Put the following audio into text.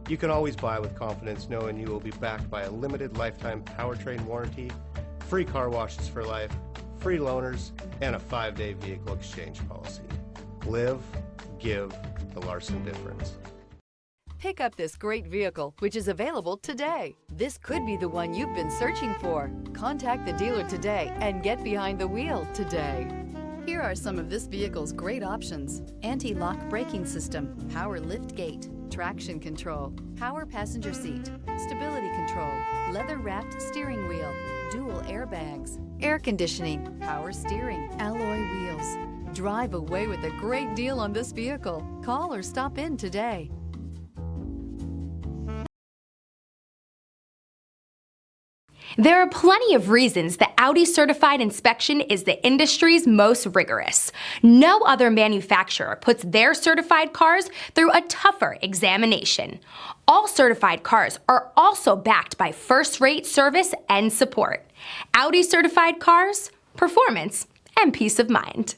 You can always buy with confidence knowing you will be backed by a limited lifetime powertrain warranty, free car washes for life, free loaners, and a 5-day vehicle exchange policy. Live, give the Larson difference. Pick up this great vehicle, which is available today. This could be the one you've been searching for. Contact the dealer today and get behind the wheel today. Here are some of this vehicle's great options: anti-lock braking system, power liftgate, traction control, power passenger seat, stability control, leather-wrapped steering wheel, dual airbags, air conditioning, power steering, alloy wheels. Drive away with a great deal on this vehicle. Call or stop in today. There are plenty of reasons that Audi certified inspection is the industry's most rigorous. No other manufacturer puts their certified cars through a tougher examination. All certified cars are also backed by first-rate service and support. Audi certified cars, performance, and peace of mind.